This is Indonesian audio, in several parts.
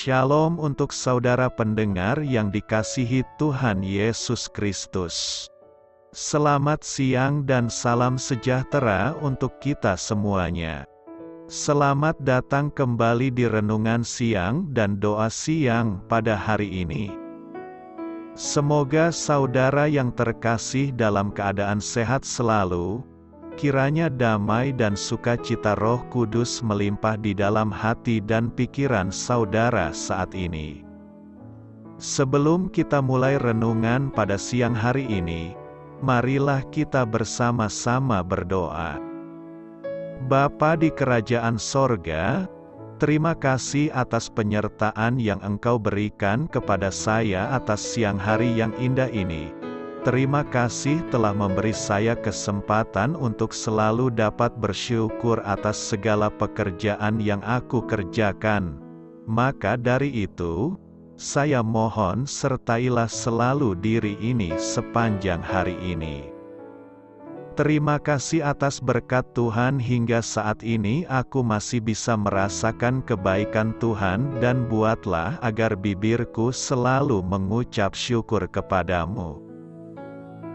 Shalom untuk saudara pendengar yang dikasihi Tuhan Yesus Kristus. Selamat siang dan salam sejahtera untuk kita semuanya. Selamat datang kembali di renungan siang dan doa siang pada hari ini. Semoga saudara yang terkasih dalam keadaan sehat selalu. Kiranya damai dan sukacita Roh Kudus melimpah di dalam hati dan pikiran saudara saat ini. Sebelum kita mulai renungan pada siang hari ini, marilah kita bersama-sama berdoa. Bapa di kerajaan sorga, terima kasih atas penyertaan yang Engkau berikan kepada saya atas siang hari yang indah ini. Terima kasih telah memberi saya kesempatan untuk selalu dapat bersyukur atas segala pekerjaan yang aku kerjakan. Maka dari itu, saya mohon sertailah selalu diri ini sepanjang hari ini. Terima kasih atas berkat Tuhan hingga saat ini aku masih bisa merasakan kebaikan Tuhan dan buatlah agar bibirku selalu mengucap syukur kepadamu.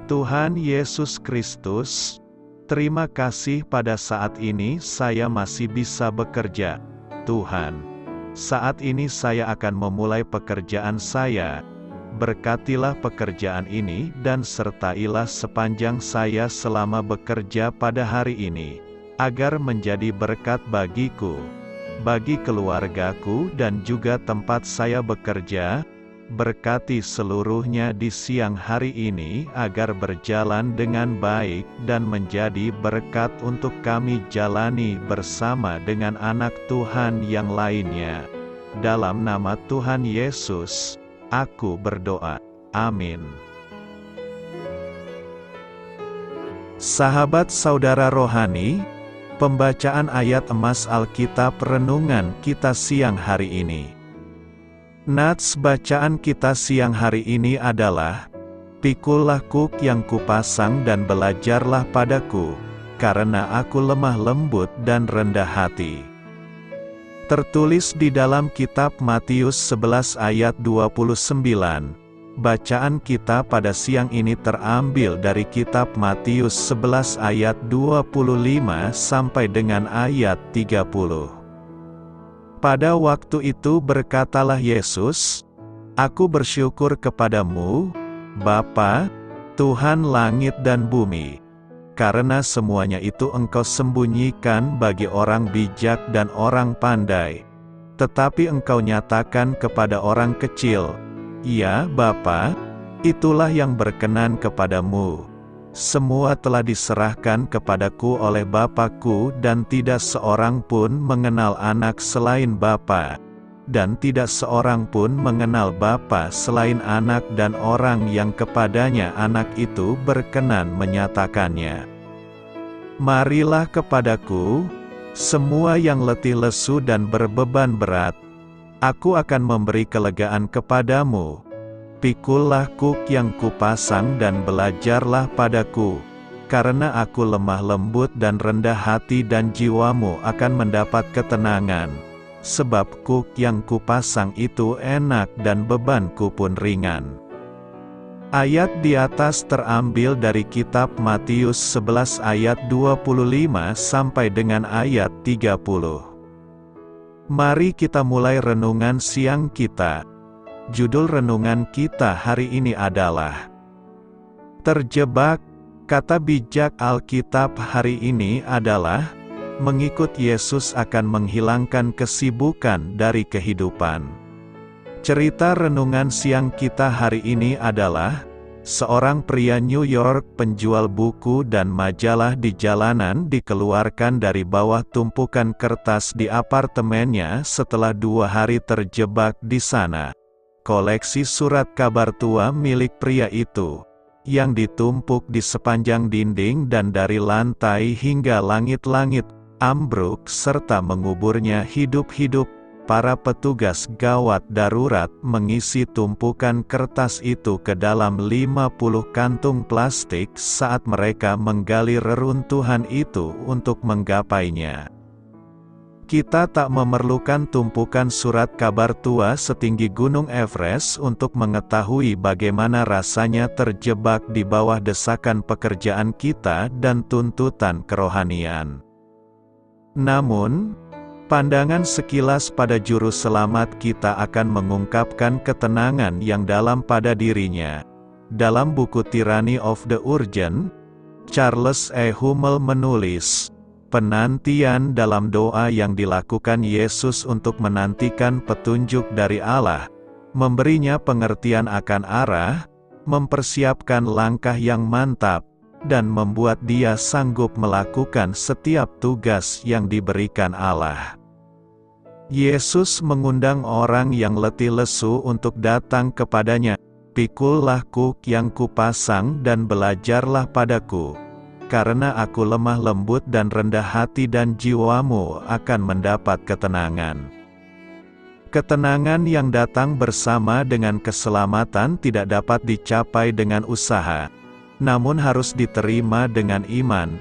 Tuhan Yesus Kristus, terima kasih pada saat ini saya masih bisa bekerja. Tuhan, saat ini saya akan memulai pekerjaan saya. Berkatilah pekerjaan ini dan sertailah sepanjang saya selama bekerja pada hari ini, agar menjadi berkat bagiku, bagi keluargaku dan juga tempat saya bekerja. Berkati seluruhnya di siang hari ini agar berjalan dengan baik dan menjadi berkat untuk kami jalani bersama dengan anak Tuhan yang lainnya. Dalam nama Tuhan Yesus, aku berdoa. Amin. Sahabat saudara rohani, pembacaan ayat emas Alkitab renungan kita siang hari ini. Nats bacaan kita siang hari ini adalah, "Pikullah kuk yang kupasang dan belajarlah padaku, karena aku lemah lembut dan rendah hati." Tertulis di dalam kitab Matius 11 ayat 29. Bacaan kita pada siang ini terambil dari kitab Matius 11 ayat 25 sampai dengan ayat 30. Pada waktu itu berkatalah Yesus, "Aku bersyukur kepadamu, Bapa, Tuhan langit dan bumi, karena semuanya itu Engkau sembunyikan bagi orang bijak dan orang pandai, tetapi Engkau nyatakan kepada orang kecil. Ya Bapa, itulah yang berkenan kepadamu. Semua telah diserahkan kepadaku oleh Bapa-Ku dan tidak seorang pun mengenal anak selain Bapa, dan tidak seorang pun mengenal Bapa selain anak dan orang yang kepadanya anak itu berkenan menyatakannya. Marilah kepadaku, semua yang letih lesu dan berbeban berat, aku akan memberi kelegaan kepadamu. Pikullah kuk yang kupasang dan belajarlah padaku, karena aku lemah lembut dan rendah hati dan jiwamu akan mendapat ketenangan. Sebab kuk yang kupasang itu enak dan bebanku pun ringan." Ayat di atas terambil dari kitab Matius 11 ayat 25 sampai dengan ayat 30. Mari kita mulai renungan siang kita. Judul renungan kita hari ini adalah "Terjebak." Kata bijak Alkitab hari ini adalah, mengikut Yesus akan menghilangkan kesibukan dari kehidupan. Cerita renungan siang kita hari ini adalah, seorang pria New York penjual buku dan majalah di jalanan dikeluarkan dari bawah tumpukan kertas di apartemennya setelah 2 hari terjebak di sana. Koleksi surat kabar tua milik pria itu, yang ditumpuk di sepanjang dinding dan dari lantai hingga langit-langit, ambruk serta menguburnya hidup-hidup. Para petugas gawat darurat mengisi tumpukan kertas itu ke dalam 50 kantung plastik saat mereka menggali reruntuhan itu untuk menggapainya. Kita tak memerlukan tumpukan surat kabar tua setinggi Gunung Everest untuk mengetahui bagaimana rasanya terjebak di bawah desakan pekerjaan kita dan tuntutan kerohanian. Namun, pandangan sekilas pada juru selamat kita akan mengungkapkan ketenangan yang dalam pada dirinya. Dalam buku Tyranny of the Urgent, Charles E. Hummel menulis, penantian dalam doa yang dilakukan Yesus untuk menantikan petunjuk dari Allah, memberinya pengertian akan arah, mempersiapkan langkah yang mantap, dan membuat dia sanggup melakukan setiap tugas yang diberikan Allah. Yesus mengundang orang yang letih lesu untuk datang kepadanya. Pikullah kuk yang kupasang dan belajarlah padaku, karena aku lemah lembut dan rendah hati dan jiwamu akan mendapat ketenangan. Ketenangan yang datang bersama dengan keselamatan tidak dapat dicapai dengan usaha, namun harus diterima dengan iman.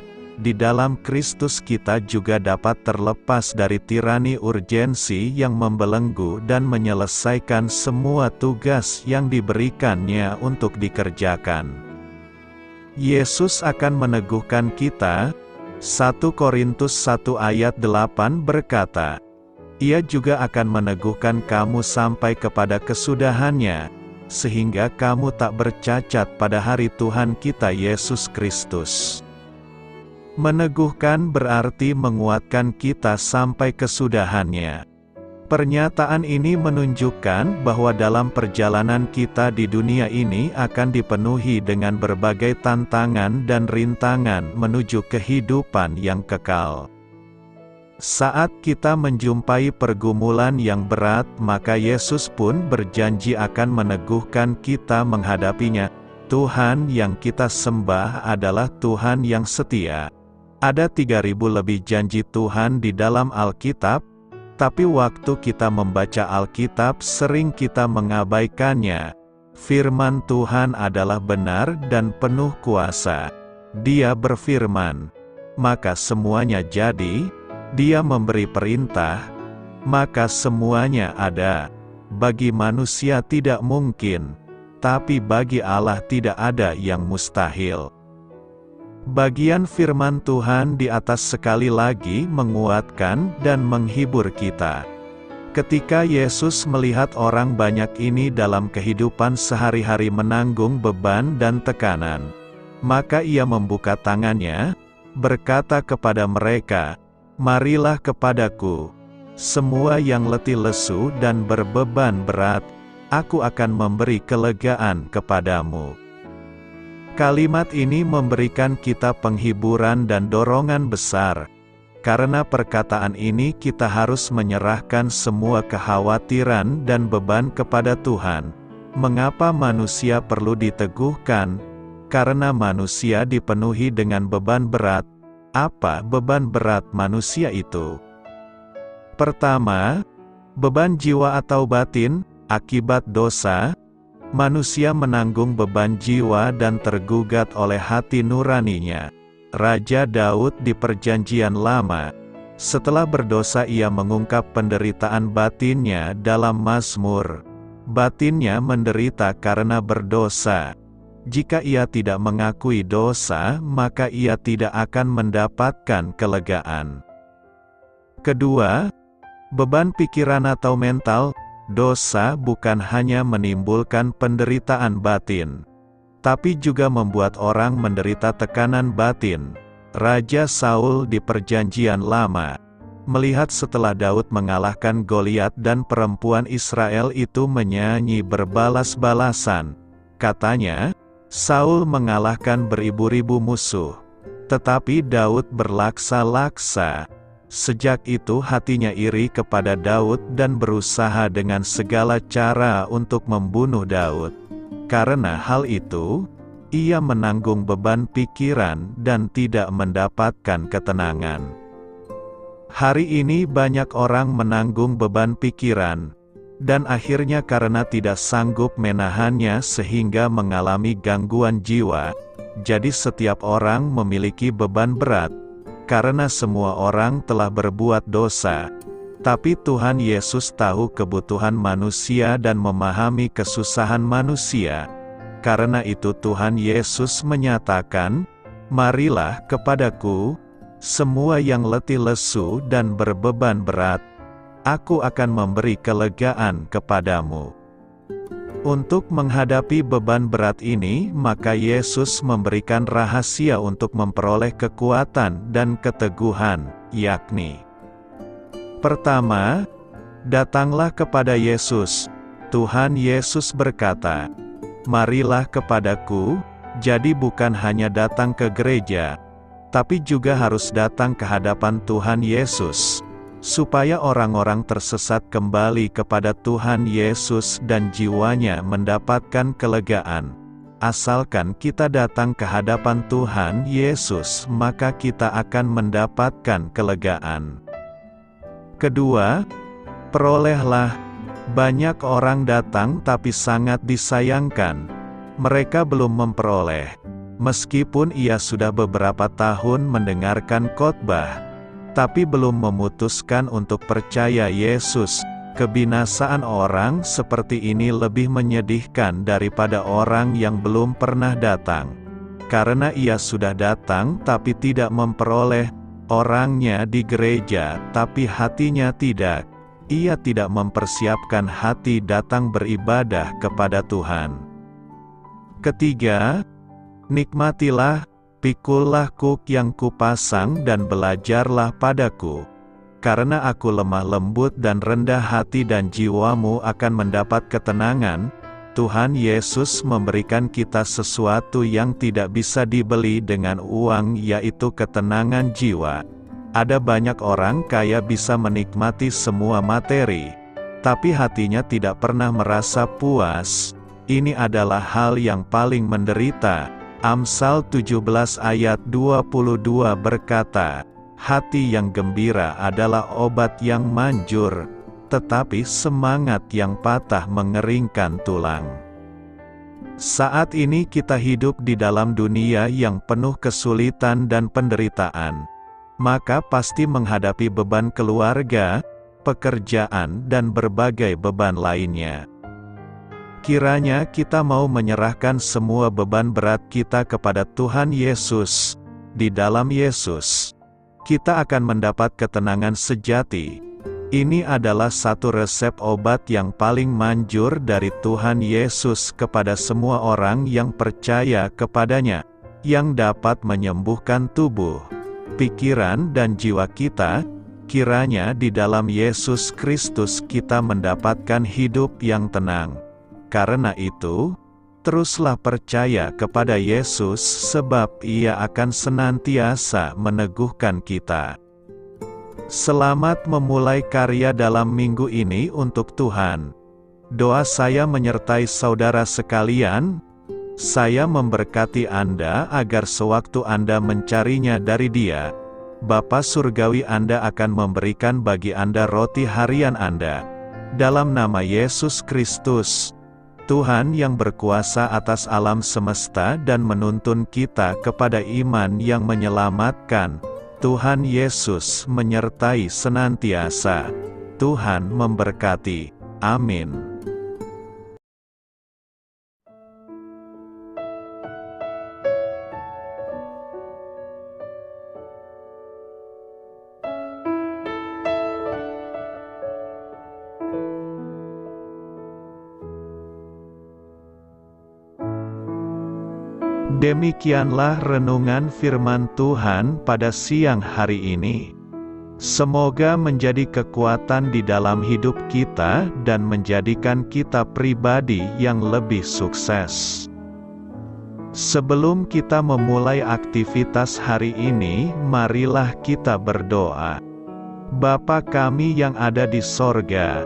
Di dalam Kristus kita juga dapat terlepas dari tirani urgensi yang membelenggu dan menyelesaikan semua tugas yang diberikannya untuk dikerjakan. Yesus akan meneguhkan kita. 1 Korintus 1 ayat 8 berkata, Ia juga akan meneguhkan kamu sampai kepada kesudahannya, sehingga kamu tak bercacat pada hari Tuhan kita Yesus Kristus. Meneguhkan berarti menguatkan kita sampai kesudahannya. Pernyataan ini menunjukkan bahwa dalam perjalanan kita di dunia ini akan dipenuhi dengan berbagai tantangan dan rintangan menuju kehidupan yang kekal. Saat kita menjumpai pergumulan yang berat, maka Yesus pun berjanji akan meneguhkan kita menghadapinya. Tuhan yang kita sembah adalah Tuhan yang setia. Ada 3.000 lebih janji Tuhan di dalam Alkitab, tapi waktu kita membaca Alkitab sering kita mengabaikannya. Firman Tuhan adalah benar dan penuh kuasa. Dia berfirman, maka semuanya jadi. Dia memberi perintah, maka semuanya ada. Bagi manusia tidak mungkin, tapi bagi Allah tidak ada yang mustahil. Bagian firman Tuhan di atas sekali lagi menguatkan dan menghibur kita. Ketika Yesus melihat orang banyak ini dalam kehidupan sehari-hari menanggung beban dan tekanan, maka Ia membuka tangannya, berkata kepada mereka, "Marilah kepadaku, semua yang letih lesu dan berbeban berat, Aku akan memberi kelegaan kepadamu." Kalimat ini memberikan kita penghiburan dan dorongan besar. Karena perkataan ini kita harus menyerahkan semua kekhawatiran dan beban kepada Tuhan. Mengapa manusia perlu diteguhkan? Karena manusia dipenuhi dengan beban berat. Apa beban berat manusia itu? Pertama, beban jiwa atau batin, akibat dosa. Manusia menanggung beban jiwa dan tergugat oleh hati nuraninya. Raja Daud di Perjanjian Lama, setelah berdosa ia mengungkap penderitaan batinnya dalam Mazmur. Batinnya menderita karena berdosa. Jika ia tidak mengakui dosa, maka ia tidak akan mendapatkan kelegaan. Kedua, beban pikiran atau mental. Dosa bukan hanya menimbulkan penderitaan batin, tapi juga membuat orang menderita tekanan batin. Raja Saul di Perjanjian Lama, melihat setelah Daud mengalahkan Goliat dan perempuan Israel itu menyanyi berbalas-balasan. Katanya, Saul mengalahkan beribu-ribu musuh, tetapi Daud berlaksa-laksa. Sejak itu hatinya iri kepada Daud dan berusaha dengan segala cara untuk membunuh Daud. Karena hal itu, ia menanggung beban pikiran dan tidak mendapatkan ketenangan. Hari ini banyak orang menanggung beban pikiran, dan akhirnya karena tidak sanggup menahannya sehingga mengalami gangguan jiwa. Jadi setiap orang memiliki beban berat. karena semua orang telah berbuat dosa. Tapi Tuhan Yesus tahu kebutuhan manusia dan memahami kesusahan manusia. Karena itu Tuhan Yesus menyatakan, "Marilah kepadaku, semua yang letih lesu dan berbeban berat, Aku akan memberi kelegaan kepadamu." Untuk menghadapi beban berat ini, maka Yesus memberikan rahasia untuk memperoleh kekuatan dan keteguhan, yakni: pertama, datanglah kepada Yesus. Tuhan Yesus berkata, "Marilah kepadaku," jadi bukan hanya datang ke gereja, tapi juga harus datang ke hadapan Tuhan Yesus, supaya orang-orang tersesat kembali kepada Tuhan Yesus dan jiwanya mendapatkan kelegaan. Asalkan kita datang ke hadapan Tuhan Yesus, maka kita akan mendapatkan kelegaan. Kedua, perolehlah. Banyak orang datang tapi sangat disayangkan. Mereka belum memperoleh. Meskipun ia sudah beberapa tahun mendengarkan khotbah, tapi belum memutuskan untuk percaya Yesus. Kebinasaan orang seperti ini lebih menyedihkan daripada orang yang belum pernah datang. Karena ia sudah datang tapi tidak memperoleh. Orangnya di gereja, tapi hatinya tidak. Ia tidak mempersiapkan hati datang beribadah kepada Tuhan. Ketiga, nikmatilah, pikullah kuk yang kupasang dan belajarlah padaku. Karena aku lemah lembut dan rendah hati dan jiwamu akan mendapat ketenangan. Tuhan Yesus memberikan kita sesuatu yang tidak bisa dibeli dengan uang, yaitu ketenangan jiwa. Ada banyak orang kaya bisa menikmati semua materi, tapi hatinya tidak pernah merasa puas. Ini adalah hal yang paling menderita. Amsal 17 ayat 22 berkata, "Hati yang gembira adalah obat yang manjur, tetapi semangat yang patah mengeringkan tulang." Saat ini kita hidup di dalam dunia yang penuh kesulitan dan penderitaan. Maka pasti menghadapi beban keluarga, pekerjaan, dan berbagai beban lainnya. Kiranya kita mau menyerahkan semua beban berat kita kepada Tuhan Yesus. Di dalam Yesus, kita akan mendapat ketenangan sejati. Ini adalah satu resep obat yang paling manjur dari Tuhan Yesus kepada semua orang yang percaya kepadanya, yang dapat menyembuhkan tubuh, pikiran dan jiwa kita. Kiranya di dalam Yesus Kristus kita mendapatkan hidup yang tenang. Karena itu, teruslah percaya kepada Yesus sebab Ia akan senantiasa meneguhkan kita. Selamat memulai karya dalam minggu ini untuk Tuhan. Doa saya menyertai saudara sekalian. Saya memberkati Anda agar sewaktu Anda mencarinya dari Dia, Bapa Surgawi Anda akan memberikan bagi Anda roti harian Anda. Dalam nama Yesus Kristus, Tuhan yang berkuasa atas alam semesta dan menuntun kita kepada iman yang menyelamatkan, Tuhan Yesus menyertai senantiasa. Tuhan memberkati. Amin. Demikianlah renungan firman Tuhan pada siang hari ini. Semoga menjadi kekuatan di dalam hidup kita dan menjadikan kita pribadi yang lebih sukses. Sebelum kita memulai aktivitas hari ini, marilah kita berdoa. Bapa kami yang ada di sorga,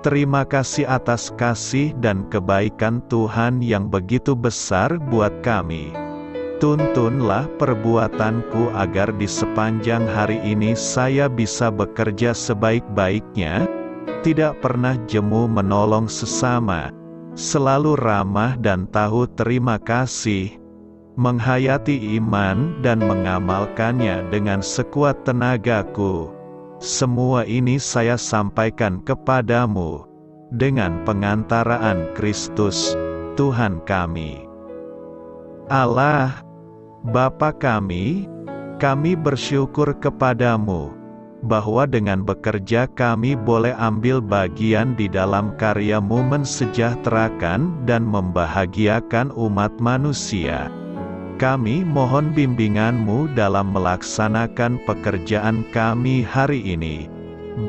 terima kasih atas kasih dan kebaikan Tuhan yang begitu besar buat kami. Tuntunlah perbuatanku agar di sepanjang hari ini saya bisa bekerja sebaik-baiknya, tidak pernah jemu menolong sesama, selalu ramah dan tahu terima kasih. menghayati iman dan mengamalkannya dengan sekuat tenagaku. Semua ini saya sampaikan kepadamu, dengan pengantaraan Kristus, Tuhan kami. Allah, Bapa kami bersyukur kepadamu, bahwa dengan bekerja kami boleh ambil bagian di dalam karya-Mu mensejahterakan dan membahagiakan umat manusia. Kami mohon bimbingan-Mu dalam melaksanakan pekerjaan kami hari ini.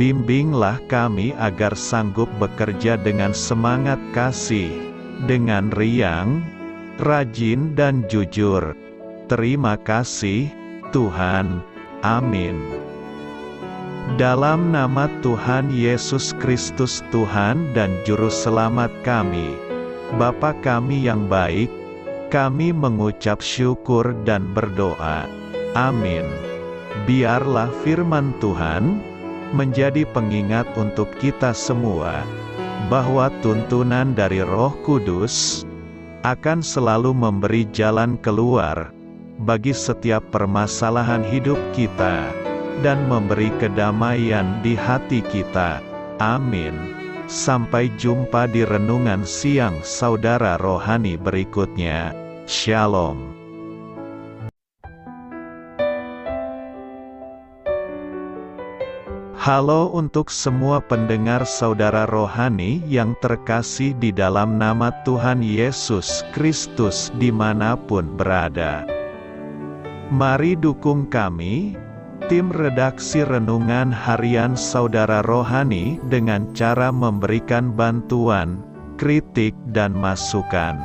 Bimbinglah kami agar sanggup bekerja dengan semangat kasih, dengan riang, rajin dan jujur. Terima kasih, Tuhan. Amin. Dalam nama Tuhan Yesus Kristus Tuhan dan Juru Selamat kami, Bapa kami yang baik, kami mengucap syukur dan berdoa. Amin. Biarlah firman Tuhan menjadi pengingat untuk kita semua, bahwa tuntunan dari Roh Kudus akan selalu memberi jalan keluar bagi setiap permasalahan hidup kita, dan memberi kedamaian di hati kita. Amin. Sampai jumpa di renungan siang saudara rohani berikutnya. Shalom. Halo untuk semua pendengar saudara rohani yang terkasih di dalam nama Tuhan Yesus Kristus dimanapun berada. Mari dukung kami, tim redaksi Renungan Harian Saudara Rohani, dengan cara memberikan bantuan, kritik dan masukan.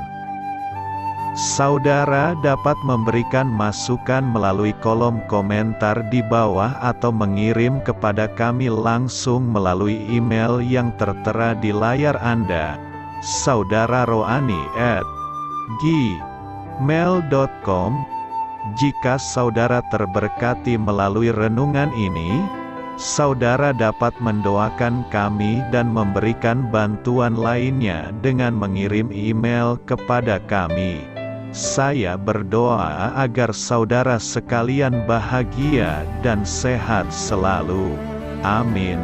Saudara dapat memberikan masukan melalui kolom komentar di bawah atau mengirim kepada kami langsung melalui email yang tertera di layar Anda, saudararohani@gmail.com. Jika saudara terberkati melalui renungan ini, saudara dapat mendoakan kami dan memberikan bantuan lainnya dengan mengirim email kepada kami. Saya berdoa agar saudara sekalian bahagia dan sehat selalu. Amin.